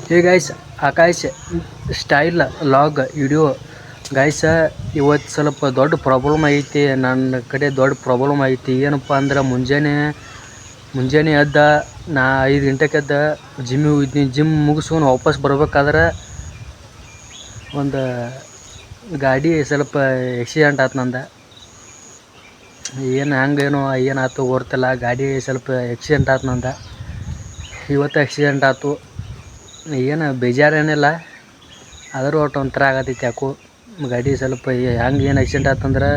ಹೇ guys, Akash style log video. Guys, ಇವತ್ತು ಸ್ವಲ್ಪ ದೊಡ್ಡ ಪ್ರಾಬ್ಲಮ್ ಐತಿ. ನನ್ನ ಕಡೆ ದೊಡ್ಡ ಪ್ರಾಬ್ಲಮ್ ಐತಿ. ಏನಪ್ಪ ಅಂದ್ರೆ ಮುಂಜಾನೆ ಎದ್ದ ನಾ 5 ಗಂಟೆಗೆ ಎದ್ದ ಜಿಮ್ಮಿಗೆ ಹೋಗಿದ್ನಿ. ಜಿಮ್ ಮುಗಿಸ್ಕೊಂಡು ವಾಪಸ್ ಬರ್ಬೇಕಾದ್ರೆ ಒಂದು ಗಾಡಿ ಸ್ವಲ್ಪ ಆಕ್ಸಿಡೆಂಟ್ ಆಯ್ತು ನಂದು. ಹಂಗೇನೋ ಏನಾಯ್ತು ಗೊತ್ತಿಲ್ಲ. ಗಾಡಿ ಸ್ವಲ್ಪ ಆಕ್ಸಿಡೆಂಟ್ ಆಯ್ತು ನಂದು. ಇವತ್ತು ಆಕ್ಸಿಡೆಂಟ್ ಆಯ್ತು. ಏನು ಬೇಜಾರೇನಿಲ್ಲ, ಆದರೂ ಒಟ್ಟು ಒಂಥರ ಆಗತೈತಿ ಯಾಕೋ. ಗಾಡಿ ಸ್ವಲ್ಪ ಏನು ಆಕ್ಸಿಡೆಂಟ್ ಆಯ್ತಂದ್ರೆ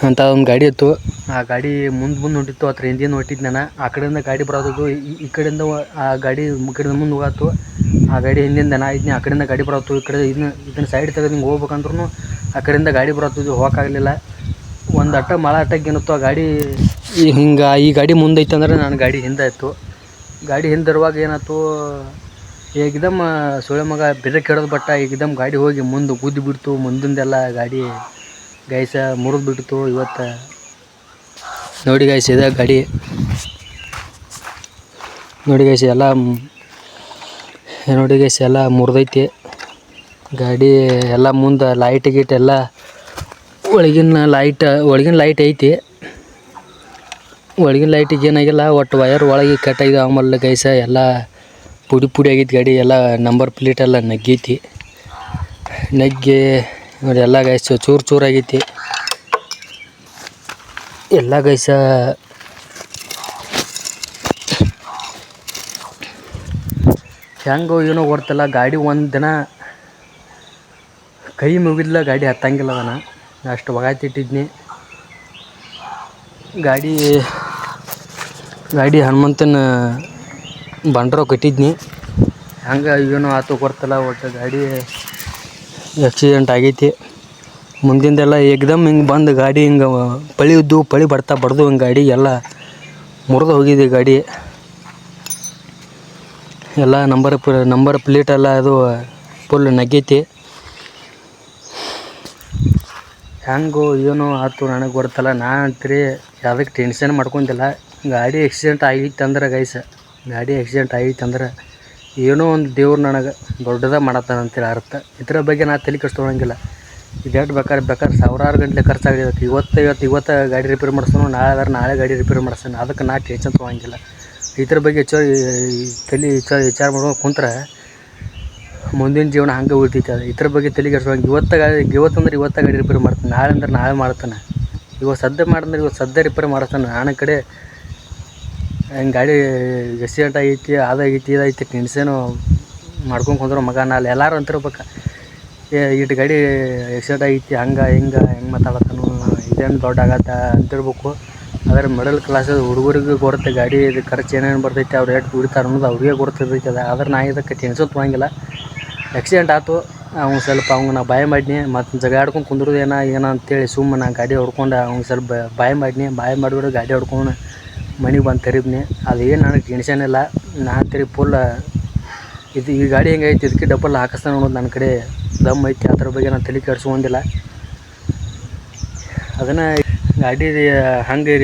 ಅಂತ ಒಂದು ಗಾಡಿ ಇತ್ತು. ಆ ಗಾಡಿ ಮುಂದೆ ಹೊಂಟಿತ್ತು. ಹತ್ರ ಹಿಂದಿಂದ ಹೊಂಟಿದ್ದು ನಾನು. ಆ ಕಡೆಯಿಂದ ಗಾಡಿ ಬರೋದು, ಈ ಕಡೆಯಿಂದ ಆ ಗಾಡಿ ಕಡೆಯಿಂದ ಮುಂದೆ ಹೋಗತ್ತು. ಆ ಗಾಡಿ ಹಿಂದಿಂದ ನಾ ಇದ್ನಿ. ಆ ಕಡೆಯಿಂದ ಗಾಡಿ ಬರತ್ತು. ಈ ಕಡೆ ಇದನ್ನ ಸೈಡ್ ತೆಗೆದು ಹಿಂಗೆ ಹೋಗ್ಬೇಕಂದ್ರೂ ಆ ಕಡೆಯಿಂದ ಗಾಡಿ ಬರತ್ತಿದ್ದು ಹೋಗೋಕ್ಕಾಗಲಿಲ್ಲ. ಒಂದು ಮಳೆ ಅಟ್ಟಾಗಿ ಏನಿತ್ತು, ಆ ಗಾಡಿ ಈ ಗಾಡಿ ಮುಂದೆ ಐತಂದ್ರೆ ನಾನು ಗಾಡಿ ಹಿಂದೆ ಇತ್ತು. ಗಾಡಿ ಹಿಂದಿರುವಾಗ ಏನಾಯ್ತು, ಏಕ್ದಮ್ ಸೊಳ್ಳೆ ಮಗ ಬ್ರೇಕ್ ಹಿಡಿದು ಬಟ್ಟ. ಏಕ್ದಮ್ ಗಾಡಿ ಹೋಗಿ ಮುಂದೆ ಗುದ್ದು ಬಿಡ್ತು. ಮುಂದಿಂದೆಲ್ಲ ಗಾಡಿ ಗೈಸ ಮುರಿದು ಬಿಡ್ತು. ಇವತ್ತು ನೋಡಿ ಗೈಸ್, ಇದೆ ಗಾಡಿ ನೋಡಿ ಗೈಸ್, ಎಲ್ಲ ಮುರಿದೈತಿ ಗಾಡಿ. ಎಲ್ಲ ಮುಂದೆ ಲೈಟ್ ಗೀಟ್ ಎಲ್ಲ ಒಳಗಿನ ಲೈಟ್ ಐತಿ. ಒಳಗಿನ ಲೈಟಿಗೆ ಏನಾಗಿಲ್ಲ, ಒಟ್ಟು ವಯರ್ ಒಳಗೆ ಕಟ್ಟಾಗಿದೆ. ಆಮೇಲೆ ಗೈಸ ಎಲ್ಲ ಪುಡಿ ಆಗೈತಿ ಗಾಡಿ. ಎಲ್ಲ ನಂಬರ್ ಪ್ಲೇಟ್ ಎಲ್ಲ ನಗ್ಗೈತಿ. ನೋಡಿ ಎಲ್ಲ ಗೈಸ್ ಚೂರು ಆಗೈತಿ ಎಲ್ಲ ಗೈಸ. ಹೆಂಗೋ ಏನೋ ಗೊತ್ತಿಲ್ಲ. ಗಾಡಿ ಒಂದು ದಿನ ಕೈ ಮುಗಿದ್ಲ ಗಾಡಿ ಹತ್ತಂಗಿಲ್ಲ. ಅದನ್ನು ಅಷ್ಟು ಒಗಾಯ್ತಿಟ್ಟಿದ್ನಿ. ಗಾಡಿ ಹನುಮಂತನ ಬಂಡ್ರೋ ಕಟ್ಟಿದ್ನಿ. ಹಂಗೆ ಏನೋ ಆತು ಗೊತ್ತಿಲ್ಲ. ಒಟ್ಟು ಗಾಡಿ ಆಕ್ಸಿಡೆಂಟ್ ಆಗೈತಿ. ಮುಂದಿಂದೆಲ್ಲ ಏಕ್ದಮ್ ಹಿಂಗೆ ಬಂದು ಗಾಡಿ ಹಿಂಗೆ ಪಳಿ ಬಡ್ದು ಹಿಂಗೆ ಗಾಡಿ ಎಲ್ಲ ಮುರಿದು ಹೋಗಿದೆ ಗಾಡಿ. ಎಲ್ಲ ನಂಬರ್ ಪ್ಲೇಟ್ ಎಲ್ಲ ಅದು ಫುಲ್ ನಗ್ಗೈತಿ. ಹೆಂಗೋ ಏನೋ ಆಯ್ತು ನನಗೆ ಗೊತ್ತಿಲ್ಲ. ನಾನು ಅಂತೀರಿ ಯಾವುದಕ್ಕೆ ಟೆನ್ಷನ್ ಮಾಡ್ಕೊತಿಲ್ಲ. ಗಾಡಿ ಆಕ್ಸಿಡೆಂಟ್ ಆಗಿತ್ತಂದ್ರೆ ಗೈಸ, ಏನೋ ಒಂದು ದೇವ್ರು ನನಗೆ ದೊಡ್ಡದಾಗ ಮಾಡತ್ತಾನ ಅಂತೇಳಿ ಅರ್ಥ. ಇದ್ರ ಬಗ್ಗೆ ನಾನು ತಲೆ ಕೆಡಿಸ್ಕೊಳಂಗಿಲ್ಲ. ಇದೆಷ್ಟು ಬೇಕಾದ್ರೆ ಸಾವಿರಾರು ಗಂಟೆ ಖರ್ಚಾಗಿರುತ್ತೆ. ಇವತ್ತು ಗಾಡಿ ರಿಪೇರಿ ಮಾಡಿಸ್ತಾನೋ, ನಾಳೆ ಗಾಡಿ ರಿಪೇರಿ ಮಾಡಿಸ್ತಾನೆ. ಅದಕ್ಕೆ ನಾನು ಟೆನ್ಷನ್ ತೊಗೊಳಂಗಿಲ್ಲ. ಇದ್ರ ಬಗ್ಗೆ ವಿಚಾರ ಮಾಡ್ಕೊಂಡು ಕುಂತ್ರೆ ಮುಂದಿನ ಜೀವನ ಹಂಗೆ ಉಳಿತೈತೆ. ಅದು ಇದ್ರ ಬಗ್ಗೆ ತಲೆ ಕೆಡಿಸ್ಕೊಳಂಗೆ. ಇವತ್ತು ಗಾಡಿ ರಿಪೇರಿ ಮಾಡ್ತಾನೆ, ನಾಳೆ ಅಂದ್ರೆ ನಾಳೆ ಮಾಡ್ತಾನೆ. ಇವತ್ತು ಸದ್ಯ ರಿಪೇರಿ ಮಾಡಿಸ್ತಾನೆ. ನಾನು ಕಡೆ ಹಿಂಗೆ ಗಾಡಿ ಆಕ್ಸಿಡೆಂಟ್ ಆಗೈತಿ, ಅದಾಗೈತಿ, ಇದೈತಿ ಟೆನ್ಷನು ಮಾಡ್ಕೊಂಡು ಕುಂದ್ರೆ ಮಗ ನಾಳೆ ಎಲ್ಲರೂ ಅಂತಿರ್ಬೇಕು, ಇಟ್ಟು ಗಾಡಿ ಆಕ್ಸಿಡೆಂಟ್ ಆಗೈತಿ, ಹೆಂಗೆ ಮಾತಾಡತ್ತಾನು, ಇದೇನು ದೊಡ್ಡ ಆಗತ್ತ ಅಂತಿರ್ಬೇಕು. ಆದರೆ ಮಿಡಲ್ ಕ್ಲಾಸ್ ಹುಡುಗರಿಗೆ ಗೊತ್ತೆ ಗಾಡಿ ಇದು ಖರ್ಚು ಏನೇನು ಬರ್ತೈತಿ, ಅವ್ರು ಎಷ್ಟು ದುಡಿತಾರೆ ಅನ್ನೋದು ಅವ್ರಿಗೆ ಗೊತ್ತಿರ್ತೈತಿ. ಆದರೆ ನಾ ಇದಕ್ಕೆ ಟೆನ್ಷನ್ ತೊಗೊಳಂಗಿಲ್ಲ. ಆಕ್ಸಿಡೆಂಟ್ ಆಯ್ತು, ಸ್ವಲ್ಪ ನಾ ಬಾಯ್ ಮಾಡಿನಿ. ಮತ್ತು ಜಗ ಆಡ್ಕೊಂಡು ಕುಂದ್ರದು ಏನೋ ಅಂತೇಳಿ ಸುಮ್ಮನೆ ನಾ ಗಾಡಿ ಹೊಡ್ಕೊಂಡು ಸ್ವಲ್ಪ ಬಾಯ್ ಮಾಡಿಬಿಟ್ಟು ಗಾಡಿ ಹೊಡ್ಕೊಂಡು ಮನೆಗೆ ಬಂದು ತೆರಿಬ್ನಿ. ಅದೇನು ನನಗೆ ಟೆನ್ಷನ್ ಇಲ್ಲ. ನಾನು ತೆರಿ ಫುಲ್ ಈ ಗಾಡಿ ಹೆಂಗೈತಿ ಇದಕ್ಕೆ ಡಬಲ್ ಹಾಕಿಸ್ತಾನೆ ಅನ್ನೋದು ನನ್ನ ಕಡೆ ದಮ್ ಐತಿ. ಅದ್ರ ಬಗ್ಗೆ ನಾನು ತಲೆ ಕೆಡಿಸ್ಕೊಂಡಿಲ್ಲ. ಅದನ್ನು ಗಾಡಿ ಹಂಗೆ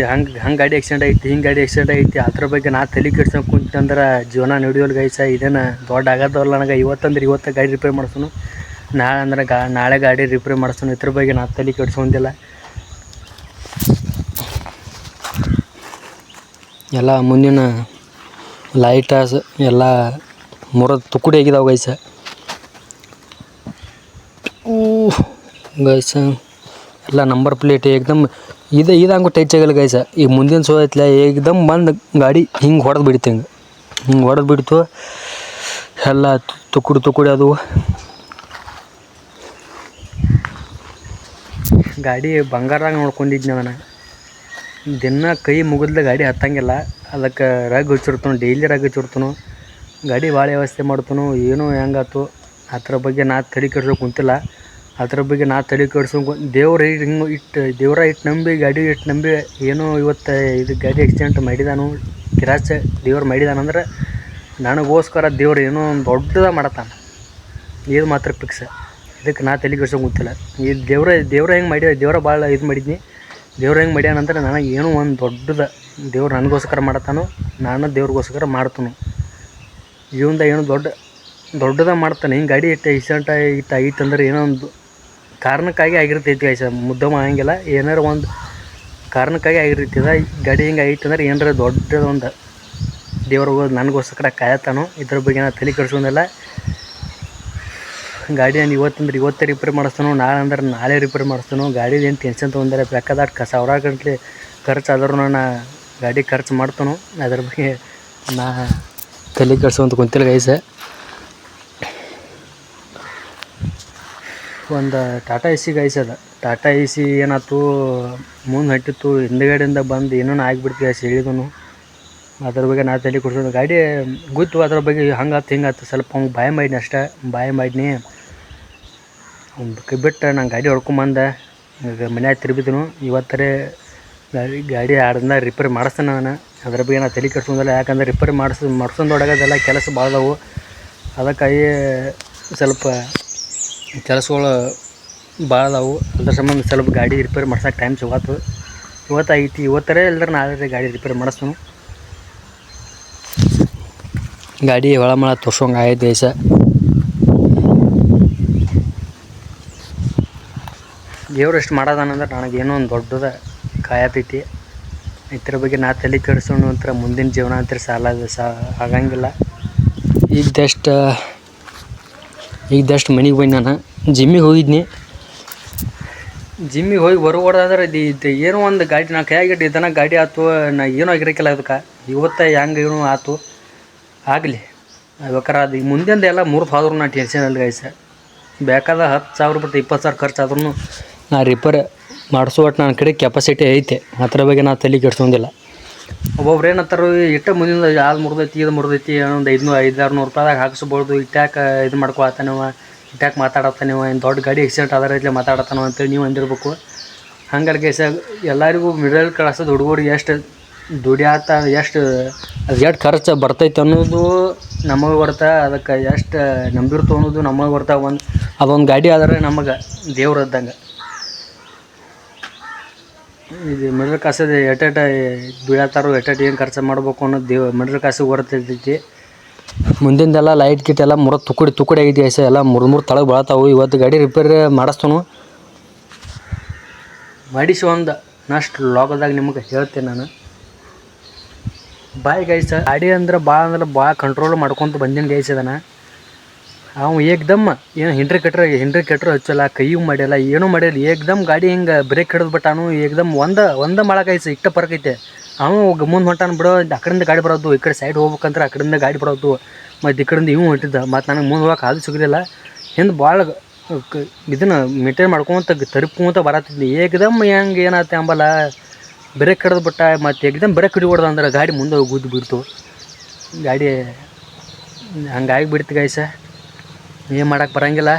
ಗಾಡಿ ಆಕ್ಸಿಡೆಂಟ್ ಐತಿ, ಹಿಂಗೆ ಗಾಡಿ ಆಕ್ಸಿಡೆಂಟ್ ಐತಿ, ಅದ್ರ ಬಗ್ಗೆ ನಾ ತಲೆ ಕೆಡ್ಸ್ಕೊಂಡು ಕುಂತಂದ್ರೆ ಜೀವನ ನಡೆಯೋಲ್ಲ ಗೈಸ. ಇದೇನು ದೊಡ್ಡ ಆಗೋದಲ್ಲ ನನಗೆ. ಇವತ್ತು ಗಾಡಿ ರಿಪೇರಿ ಮಾಡಿಸ್ತಾನು, ನಾಳೆ ಗಾಡಿ ರಿಪೇರಿ ಮಾಡಿಸ್ತಾನು. ಇದ್ರ ಬಗ್ಗೆ ನಾ ತಲೆ ಕೆಡ್ಸ್ಕೊಂಡಿಲ್ಲ. ಎಲ್ಲ ಮುಂದಿನ ಲೈಟಾಸ್ ಎಲ್ಲ ಮುರಿದು ತುಕುಡಿ ಆಗಿದಾವೆ ಗೈಸ. ಎಲ್ಲ ನಂಬರ್ ಪ್ಲೇಟ್ ಏಕ್ದಮ್ ಇದಂಗೂ ಟಚ್ ಆಗಿಲ್ಲ ಗೈಸ. ಈಗ ಮುಂದಿನ ಐತ್ಲ ಏಕ್ದಮ್ ಬಂದು ಗಾಡಿ ಹಿಂಗೆ ಹೊಡೆದು ಬಿಡ್ತು. ಎಲ್ಲ ತುಕುಡಿ ಅದು. ಗಾಡಿ ಬಂಗಾರದಾಗ ನೋಡ್ಕೊಂಡಿದ್ನಿ ನಾನು. ದಿನ ಕೈ ಮುಗಿದ್ಲ ಗಾಡಿ ಹತ್ತಂಗಿಲ್ಲ. ಅದಕ್ಕೆ ರಗ್ ಹಚ್ಚಿರ್ತಾನು, ಡೈಲಿ ರಗ್ ಹಚ್ಚಿರ್ತಾನು. ಗಾಡಿ ಭಾಳ ವ್ಯವಸ್ಥೆ ಮಾಡ್ತಾನು. ಏನೋ ಹೆಂಗಾಯ್ತು ಅದ್ರ ಬಗ್ಗೆ ನಾ ತಲೆ ಕೆಡ್ಸೋಕೆ ಕುಂತಿಲ್ಲ. ಅದ್ರ ಬಗ್ಗೆ ನಾ ತಲೆ ಕೆಡ್ಸ್ಕೊಂಡು ದೇವ್ರ ಇಟ್ಟು ನಂಬಿ ಗಾಡಿ ನಂಬಿ ಏನೋ ಇವತ್ತು ಇದು ಗಾಡಿ ಆಕ್ಸಿಡೆಂಟ್ ಮಾಡಿದಾನು, ಕಿರಾಚ ದೇವ್ರು ಮಾಡಿದಾನಂದ್ರೆ ನನಗೋಸ್ಕರ ದೇವ್ರು ಏನೋ ಒಂದು ದೊಡ್ಡದಾಗ ಮಾಡತ್ತಾನ. ಇದು ಮಾತ್ರ ಫಿಕ್ಸ್. ಇದಕ್ಕೆ ನಾ ತಲೆ ಕೆಡ್ಸೋಕೆ ಕುಂತಿಲ್ಲ. ಈ ದೇವ್ರ ಹೆಂಗೆ ಮಾಡಿ ದೇವ್ರ ಭಾಳ ಇದು ಮಾಡಿದ್ನಿ. ದೇವ್ರು ಹೆಂಗೆ ಮಾಡ್ಯಾನಂದ್ರೆ ನನಗೆ ಏನೋ ಒಂದು ದೊಡ್ಡದ ದೇವ್ರು ನನಗೋಸ್ಕರ ಮಾಡತ್ತಾನು, ನಾನು ದೇವ್ರಿಗೋಸ್ಕರ ಮಾಡ್ತಾನು. ಜೀವನದಾಗ ಏನೋ ದೊಡ್ಡದ ಮಾಡ್ತಾನೆ. ಹಿಂಗೆ ಗಾಡಿ ಇಟ್ಟು ಐತಂದ್ರೆ ಏನೋ ಒಂದು ಕಾರಣಕ್ಕಾಗಿ ಆಗಿರ್ತೈತಿ ಗೈಸ, ಮುದ್ದಮ ಆಗಂಗಿಲ್ಲ. ಏನಾರು ಒಂದು ಕಾರಣಕ್ಕಾಗಿ ಆಗಿರ್ತೈದ ಗಾಡಿ ಹಿಂಗೆ ಐತಂದ್ರೆ ಏನಾರ ದೊಡ್ಡದೊಂದು ದೇವ್ರಿಗೆ ನನಗೋಸ್ಕರ ಕಾಯತ್ತಾನೋ. ಇದ್ರ ಬಗ್ಗೆ ನಾನು ತಲೆ ಕೆಡ್ಸೋದಿಲ್ಲ. ಗಾಡಿ ನಾನು ಇವತ್ತೇ ರಿಪೇರ್ ಮಾಡಿಸ್ತಾನೋ, ನಾಳೆ ಅಂದ್ರೆ ನಾಳೆ ರಿಪೇರ್ ಮಾಡಿಸ್ತಾನೋ. ಗಾಡಿದು ಏನು ಟೆನ್ಷನ್ ತೊಗೊಂಡಿಲ್ಲ. ಬೇಕಾದಷ್ಟು ಸಾವಿರಾರು ಗಂಟೆ ಖರ್ಚು ಆದ್ರೂ ನಾನು ಗಾಡಿ ಖರ್ಚು ಮಾಡ್ತಾನೋ. ಅದ್ರ ಬಗ್ಗೆ ನಾ ತಲೆ ಕೆಡ್ಸೋಂತ ಕುಂತಿಲ್ಲ ಗೈಸ. ಒಂದು ಟಾಟಾ ಎ ಸಿ ಗೈಸ್ ಅದ. ಟಾಟಾ ಎ ಸಿ ಏನಾಯ್ತು, ಮುಂದೆ ಹಟ್ಟಿತ್ತು, ಹಿಂದುಗಡೆಯಿಂದ ಬಂದು ಏನೋ ಆಗಿಬಿಡ್ತು ಗೈಸ್, ಹೇಳಿದನು. ಅದ್ರ ಬಗ್ಗೆ ನಾ ತಲೆ ಕೊಡ್ಸೋದು. ಗಾಡಿ ಗೊತ್ತು ಅದ್ರ ಬಗ್ಗೆ ಹಂಗಾತು ಹಿಂಗಾತು. ಸ್ವಲ್ಪ ಅವ್ನು ಬಾಯ್ ಮಾಡಿನಿ ಅಷ್ಟೇ. ಬಾಯ್ ಮಾಡಿನಿ ಬಿಟ್ಟು ನಾನು ಗಾಡಿ ಹೊಡ್ಕೊಂಬಂದೆ. ಈಗ ಮನ್ಯಾಗ ತಿರುಗಿದನು. ಇವತ್ತರೇ ಗಾಡಿ ಆಡ್ದಿಂದ ರಿಪೇರ್ ಮಾಡಿಸ್ತಾನೆ ನಾನು. ಅದ್ರ ಬಗ್ಗೆ ನಾನು ತಲೆ ಕೆಡ್ಸೋದಿಲ್ಲ. ಯಾಕಂದ್ರೆ ರಿಪೇರ್ ಮಾಡಿಸೋದೊಳಗದೆಲ್ಲ ಕೆಲಸ ಭಾಳ ಅದಾವು. ಅದಕ್ಕಾಗಿ ಸ್ವಲ್ಪ ಕೆಲಸಗಳು ಭಾಳ ಅದಾವು. ಅದ್ರ ಸಂಬಂಧ ಸ್ವಲ್ಪ ಗಾಡಿ ರಿಪೇರ್ ಮಾಡ್ಸೋಕೆ ಟೈಮ್ ಸಿಗತ್ತು. ಇವತ್ತಾಗೈತಿ. ಇವತ್ತರೇ ಇಲ್ದ್ರೆ ನಾಳೆ ಗಾಡಿ ರಿಪೇರ್ ಮಾಡಿಸ್ತಾನು. ಗಾಡಿ ಒಳಮಳ ತೋರ್ಸೋಂಗೆ ಆಗೈತೆ ದೇಶ. ದೇವ್ರು ಎಷ್ಟು ಮಾಡೋದಾನಂದ್ರೆ ನನಗೇನೋ ಒಂದು ದೊಡ್ಡದ ಕಾಯತೈತಿ. ಇದ್ರ ಬಗ್ಗೆ ನಾ ತಲೆ ಕೆಡಿಸೋಣ ಅಂತ ಮುಂದಿನ ಜೀವನ ಅಂತ ಆಗಂಗಿಲ್ಲ. ಈಗದಷ್ಟು ಮನೆಗೆ ಬಂದು ನಾನು ಜಿಮ್ಮಿಗೆ ಹೋಗಿದ್ನಿ. ಜಿಮ್ಮಿಗೆ ಹೋಗಿ ಬರೋದಾದ್ರೆ ಇದು ಏನೋ ಒಂದು ಗಾಡಿ ನಾ ಕೈಯಾಗಿಟ್ಟು ಇದನ್ನ ಗಾಡಿ ಆಯ್ತು. ನಾ ಏನೂ ಆಗಿರಕ್ಕಿಲ್ಲ ಅದಕ್ಕೆ. ಇವತ್ತು ಹೆಂಗೆ ಏನೋ ಆಯ್ತು ಆಗಲಿ. ಬೇಕಾರೆ ಅದು ಮುಂದೆಂದು ಎಲ್ಲ ಮುರಿದು ಹೋದ್ರೂ ನಾ ಟೆನ್ಷನ್ ಇಲ್ಲ ಗೈಸ. ಬೇಕಾದ 10,000 ಬಿಟ್ಟು 20,000 ಖರ್ಚು ಆದ್ರೂ ನಾ ರಿಪೇರ್ ಮಾಡಿಸೋಟ್ಟು ನನ್ನ ಕಡೆ ಕೆಪಾಸಿಟಿ ಐತೆ. ಅದ್ರ ಬಗ್ಗೆ ನಾ ತಲೆ ಕೆಡ್ಸೋದಿಲ್ಲ. ಒಬ್ಬೊಬ್ರು ಏನಂತಾರು ಇಟ್ಟ ಮುಂದಿನ ಯಾವ್ದು ಮುರಿದೈತಿ ಇದು ಮುರಿದೈತಿ ಒಂದು 500-600 ರೂಪಾಯಿದಾಗ ಹಾಕಿಸ್ಬೋದು. ಇಟ್ಯಾಕೆ ಇದು ಮಾಡ್ಕೊಳತ್ತಾನವ, ಇಟ್ಯಾಕೆ ಮಾತಾಡತ್ತಾನವ, ಏನು ದೊಡ್ಡ ಗಾಡಿ ಆಕ್ಸಿಡೆಂಟ್ ಆದ್ರೆ ಇಲ್ಲೇ ಮಾತಾಡತ್ತಾನವ ಅಂತೇಳಿ ನೀವು ಅಂದಿರ್ಬೇಕು. ಹಂಗಲ್ಲ ಗೈಸ, ಎಲ್ಲರಿಗೂ ಮಿಡಲ್ ಕ್ಲಾಸದ ಹುಡುಗರಿಗೆ ಎಷ್ಟು ದುಡಿಯಾತ, ಎಷ್ಟು ಖರ್ಚು ಬರ್ತೈತೆ ಅನ್ನೋದು ನಮಗೆ ಬರ್ತಾ. ಅದಕ್ಕೆ ಎಷ್ಟು ನಂಬಿರ್ತು ಅನ್ನೋದು ನಮಗೆ ಬರ್ತಾ. ಅದೊಂದು ಗಾಡಿ ಆದರೆ ನಮಗೆ ದೇವ್ರು ಇದ್ದಂಗೆ. ಇದು ಮಿಡಲ್ ಕ್ಲಾಸದ ಎಟ್ಟೆಟ ಬೀಳತ್ತಾರೋ, ಎಟ್ಟೆಟ್ಟು ಏನು ಖರ್ಚು ಮಾಡ್ಬೇಕು ಅನ್ನೋದು ಮಿಡಲ್ ಕ್ಲಾಸಿಗೆ ಹೊರತೈತಿ. ಮುಂದಿಂದೆಲ್ಲ ಲೈಟ್ ಗಿಟ್ ಎಲ್ಲ ತುಕುಡಿ ಆಗೈತಿ ಐಸ. ಎಲ್ಲ ಮುರ್ದು ತಳಗೆ ಬೀಳತ್ತಾವು. ಇವತ್ತು ಗಾಡಿ ರಿಪೇರ್ ಮಾಡಿಸ್ತಾನು. ಮಾಡಿಸಿ ಒಂದು ನೆಕ್ಸ್ಟ್ ಲಾಗದಾಗ ನಿಮಗೆ ಹೇಳ್ತೇನೆ ನಾನು. ಬಾಯ್ ಗೈಸ. ಗಾಡಿ ಅಂದ್ರೆ ಭಾಳ ಕಂಟ್ರೋಲ್ ಮಾಡ್ಕೊತ ಬಂದಿನ ಗೈಸ್ ಅದನ್ನು. ಅವ ಏಕ್ದಮ್ ಏನು ಹಿಂಡ್ರಿ ಕಟ್ರೆ ಹಚ್ಚಲ್ಲ, ಕೈಯೂ ಮಾಡ್ಯಲ್ಲ, ಏನೂ ಮಾಡಿಲ್ಲ. ಏಕ್ದಮ್ ಗಾಡಿ ಹಿಂಗೆ ಬ್ರೇಕ್ ಹಿಡಿದು ಬಿಟ್ಟಾನು. ಏಕ್ದಮ್ ಒಂದೇ ಮಾಡಕೈಸ ಇಷ್ಟ ಪರಕೈತೆ. ಅವ ಮುಂದೆ ಹೊಂಟಾನು ಬಿಡೋ. ಆ ಕಡೆಯಿಂದ ಗಾಡಿ ಬರೋದು, ಈ ಕಡೆ ಸೈಡ್ ಹೋಗ್ಬೇಕಂದ್ರೆ ಆ ಕಡೆಯಿಂದ ಗಾಡಿ ಬರೋದು. ಮತ್ತು ಈ ಕಡೆಯಿಂದ ಇವು ಹೊಂಟಿದ್ದ. ಮತ್ತು ನನಗೆ ಮುಂದೆ ಹೋಗಕ್ಕೆ ಅದು ಸಿಗಲಿಲ್ಲ. ಹಿಂದೆ ಭಾಳ ಇದನ್ನು ಮೇಂಟೈನ್ ಮಾಡ್ಕೊತ ತರಿಪ್ಕೊಂತ ಬರತ್ತಿದ್ನಿ. ಏಕ್ದಮ್ ಹೆಂಗೆ ಏನಾಯ್ತು ಅಂಬಲ್ಲ ಬ್ರೇಕ್ ಹಿಡಿದು ಬಿಟ್ಟ. ಮತ್ತು ಏಕ್ದಮ್ ಬ್ರೇಕ್ ಹಿಡಿಬಾರ್ದು ಅಂದ್ರೆ ಗಾಡಿ ಮುಂದೆ ಗುದ್ದು ಬಿಡ್ತು. ಗಾಡಿ ಹಂಗಾಗಿ ಬಿಡ್ತು ಗೈಸ. ಏನು ಮಾಡೋಕ್ಕೆ ಬರೋಂಗಿಲ್ಲ.